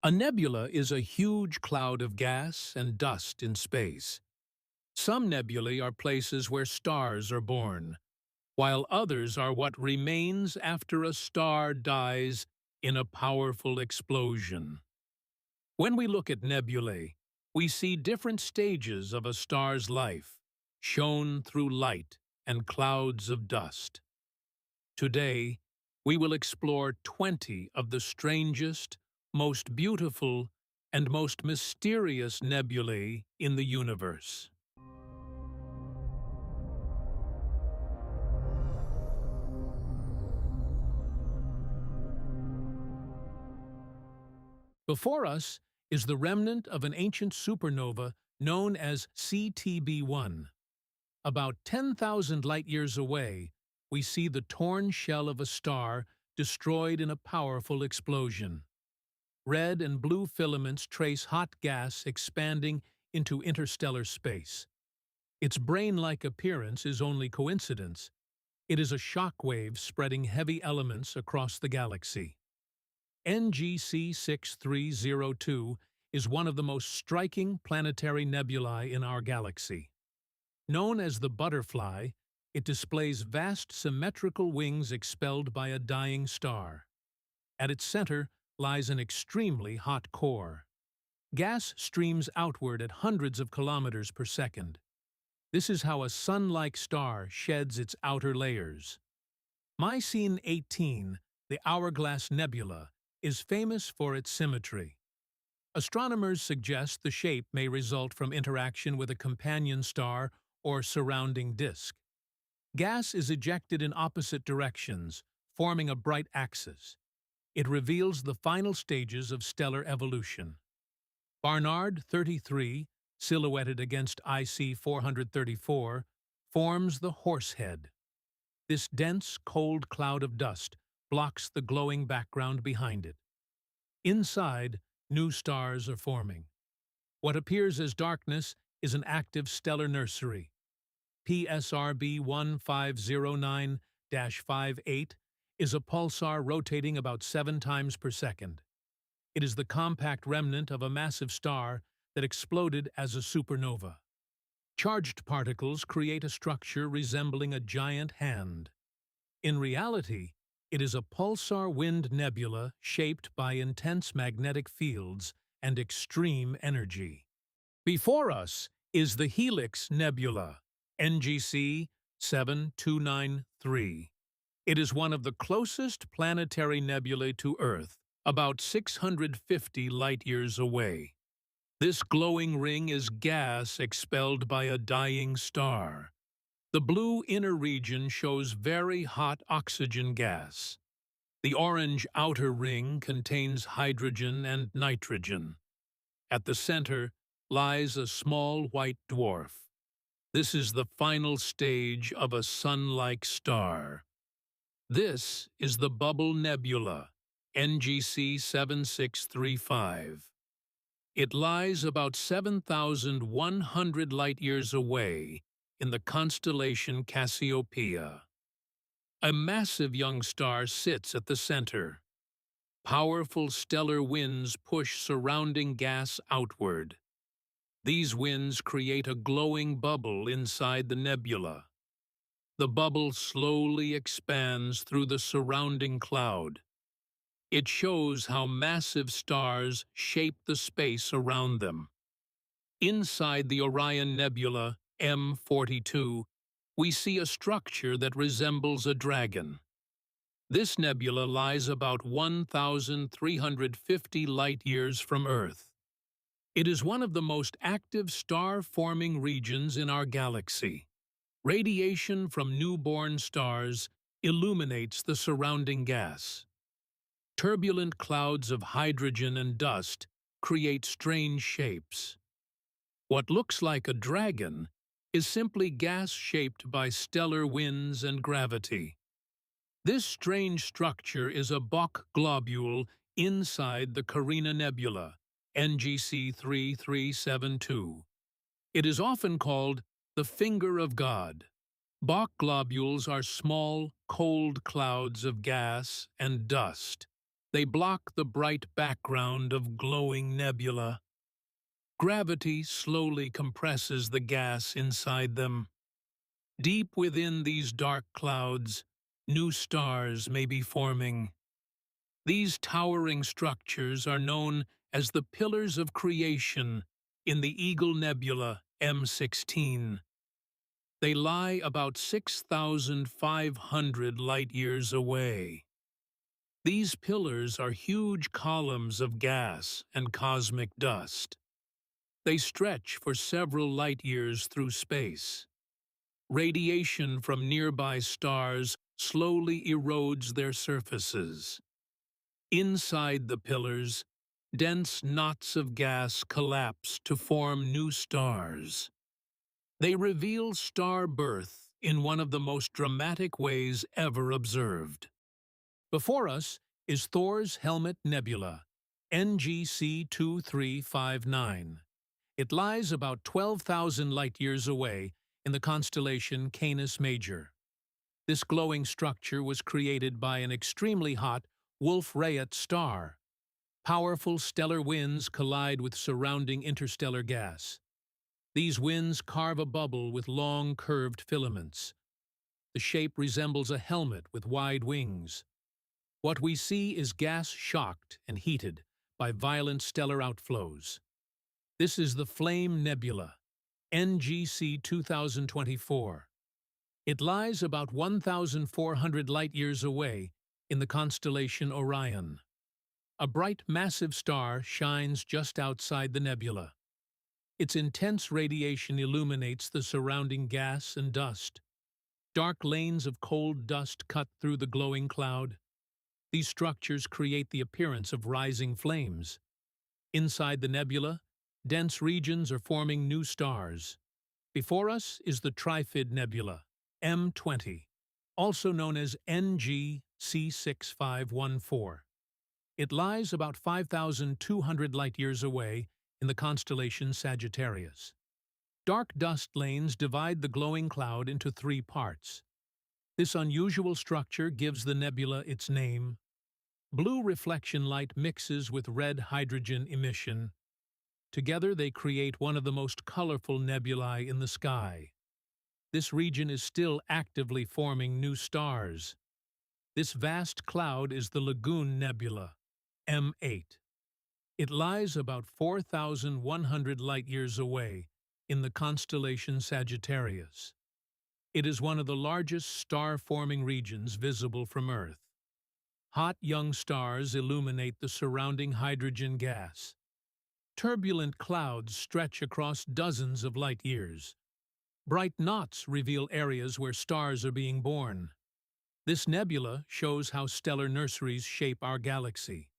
A nebula is a huge cloud of gas and dust in space. Some nebulae are places where stars are born, while others are what remains after a star dies in a powerful explosion. When we look at nebulae, we see different stages of a star's life, shown through light and clouds of dust. Today, we will explore 20 of the strangest, most beautiful, and most mysterious nebulae in the universe. Before us is the remnant of an ancient supernova known as CTB1. About 10,000 light-years away, we see the torn shell of a star destroyed in a powerful explosion. Red and blue filaments trace hot gas expanding into interstellar space. Its brain-like appearance is only coincidence. It is a shock wave spreading heavy elements across the galaxy. NGC 6302 is one of the most striking planetary nebulae in our galaxy. Known as the butterfly, it displays vast symmetrical wings expelled by a dying star. At its center lies an extremely hot core. Gas streams outward at hundreds of kilometers per second. This is how a sun-like star sheds its outer layers. Mycene 18, the Hourglass Nebula, is famous for its symmetry. Astronomers suggest the shape may result from interaction with a companion star or surrounding disk. Gas is ejected in opposite directions, forming a bright axis. It reveals the final stages of stellar evolution. Barnard 33, silhouetted against IC 434, forms the Horsehead. This dense, cold cloud of dust blocks the glowing background behind it. Inside, new stars are forming. What appears as darkness is an active stellar nursery. PSRB 1509-58 is a pulsar rotating about 7 times per second. It is the compact remnant of a massive star that exploded as a supernova. Charged particles create a structure resembling a giant hand. In reality, it is a pulsar wind nebula shaped by intense magnetic fields and extreme energy. Before us is the Helix Nebula, NGC 7293. It is one of the closest planetary nebulae to Earth, about 650 light-years away. This glowing ring is gas expelled by a dying star. The blue inner region shows very hot oxygen gas. The orange outer ring contains hydrogen and nitrogen. At the center lies a small white dwarf. This is the final stage of a sun-like star. This is the Bubble Nebula, NGC 7635. It lies about 7,100 light-years away in the constellation Cassiopeia. A massive young star sits at the center. Powerful stellar winds push surrounding gas outward. These winds create a glowing bubble inside the nebula. The bubble slowly expands through the surrounding cloud. It shows how massive stars shape the space around them. Inside the Orion Nebula, M42, we see a structure that resembles a dragon. This nebula lies about 1,350 light-years from Earth. It is one of the most active star-forming regions in our galaxy. Radiation from newborn stars illuminates the surrounding gas. Turbulent clouds of hydrogen and dust create strange shapes. What looks like a dragon is simply gas shaped by stellar winds and gravity. This strange structure is a Bok globule inside the Carina Nebula, NGC 3372. It is often called the finger of God. Bok globules are small, cold clouds of gas and dust. They block the bright background of glowing nebula. Gravity slowly compresses the gas inside them. Deep within these dark clouds, new stars may be forming. These towering structures are known as the Pillars of Creation in the Eagle Nebula M16. They lie about 6,500 light-years away. These pillars are huge columns of gas and cosmic dust. They stretch for several light-years through space. Radiation from nearby stars slowly erodes their surfaces. Inside the pillars, dense knots of gas collapse to form new stars. They reveal star birth in one of the most dramatic ways ever observed. Before us is Thor's Helmet Nebula, NGC 2359. It lies about 12,000 light-years away in the constellation Canis Major. This glowing structure was created by an extremely hot Wolf-Rayet star. Powerful stellar winds collide with surrounding interstellar gas. These winds carve a bubble with long, curved filaments. The shape resembles a helmet with wide wings. What we see is gas shocked and heated by violent stellar outflows. This is the Flame Nebula, NGC 2024. It lies about 1,400 light-years away in the constellation Orion. A bright, massive star shines just outside the nebula. Its intense radiation illuminates the surrounding gas and dust. Dark lanes of cold dust cut through the glowing cloud. These structures create the appearance of rising flames. Inside the nebula, dense regions are forming new stars. Before us is the Trifid Nebula, M20, also known as NGC6514. It lies about 5,200 light-years away in the constellation Sagittarius. Dark dust lanes divide the glowing cloud into three parts. This unusual structure gives the nebula its name. Blue reflection light mixes with red hydrogen emission. Together they create one of the most colorful nebulae in the sky. This region is still actively forming new stars. This vast cloud is the Lagoon Nebula, M8. It lies about 4,100 light-years away in the constellation Sagittarius. It is one of the largest star-forming regions visible from Earth. Hot young stars illuminate the surrounding hydrogen gas. Turbulent clouds stretch across dozens of light-years. Bright knots reveal areas where stars are being born. This nebula shows how stellar nurseries shape our galaxy.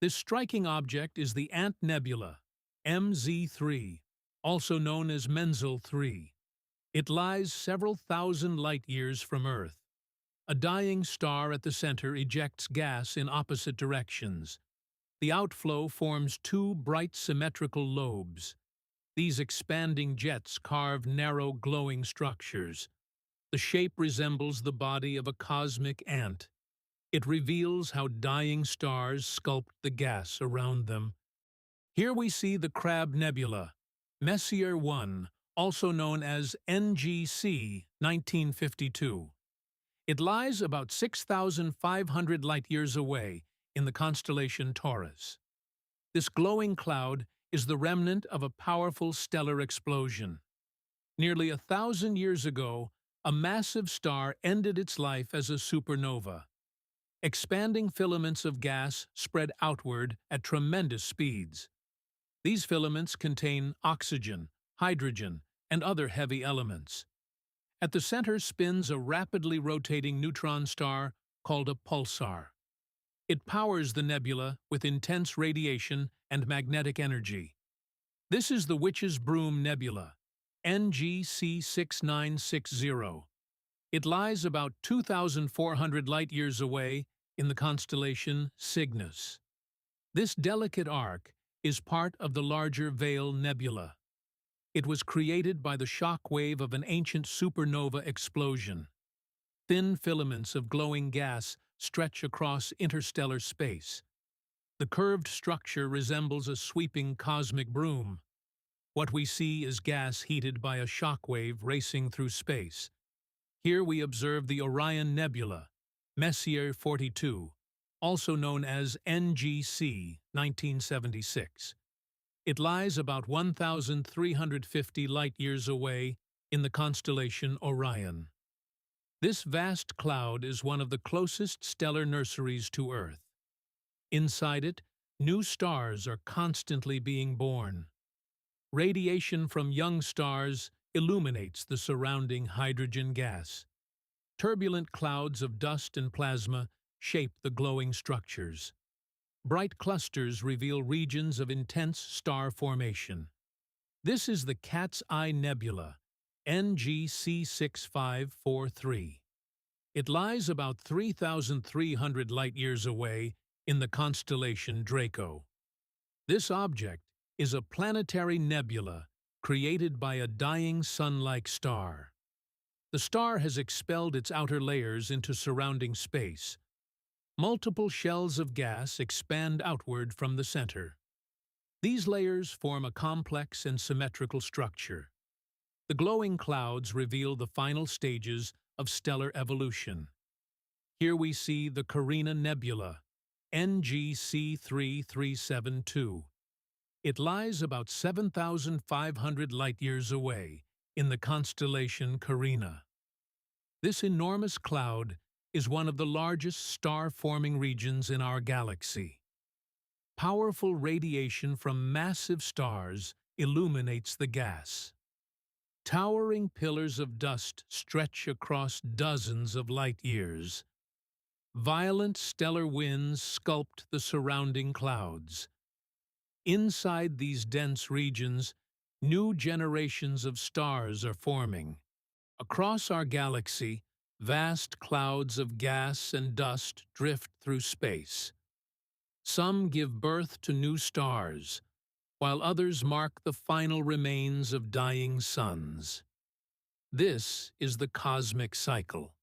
This striking object is the Ant Nebula, MZ3, also known as Menzel 3. It lies several thousand light-years from Earth. A dying star at the center ejects gas in opposite directions. The outflow forms two bright symmetrical lobes. These expanding jets carve narrow glowing structures. The shape resembles the body of a cosmic ant. It reveals how dying stars sculpt the gas around them. Here we see the Crab Nebula, Messier 1, also known as NGC 1952. It lies about 6,500 light-years away in the constellation Taurus. This glowing cloud is the remnant of a powerful stellar explosion. Nearly 1,000 years ago, a massive star ended its life as a supernova. Expanding filaments of gas spread outward at tremendous speeds. These filaments contain oxygen, hydrogen, and other heavy elements. At the center spins a rapidly rotating neutron star called a pulsar. It powers the nebula with intense radiation and magnetic energy. This is the Witch's Broom Nebula, NGC 6960. It lies about 2,400 light-years away in the constellation Cygnus. This delicate arc is part of the larger Veil Nebula. It was created by the shock wave of an ancient supernova explosion. Thin filaments of glowing gas stretch across interstellar space. The curved structure resembles a sweeping cosmic broom. What we see is gas heated by a shockwave racing through space. Here we observe the Orion Nebula, Messier 42, also known as NGC 1976. It lies about 1,350 light-years away in the constellation Orion. This vast cloud is one of the closest stellar nurseries to Earth. Inside it, new stars are constantly being born. Radiation from young stars illuminates the surrounding hydrogen gas. Turbulent clouds of dust and plasma shape the glowing structures. Bright clusters reveal regions of intense star formation. This is the Cat's Eye Nebula, NGC 6543. It lies about 3,300 light-years away in the constellation Draco. This object is a planetary nebula created by a dying sun-like star. The star has expelled its outer layers into surrounding space. Multiple shells of gas expand outward from the center. These layers form a complex and symmetrical structure. The glowing clouds reveal the final stages of stellar evolution. Here we see the Carina Nebula, NGC 3372. It lies about 7,500 light-years away in the constellation Carina. This enormous cloud is one of the largest star-forming regions in our galaxy. Powerful radiation from massive stars illuminates the gas. Towering pillars of dust stretch across dozens of light-years. Violent stellar winds sculpt the surrounding clouds. Inside these dense regions, new generations of stars are forming. Across our galaxy, vast clouds of gas and dust drift through space. Some give birth to new stars, while others mark the final remains of dying suns. This is the cosmic cycle.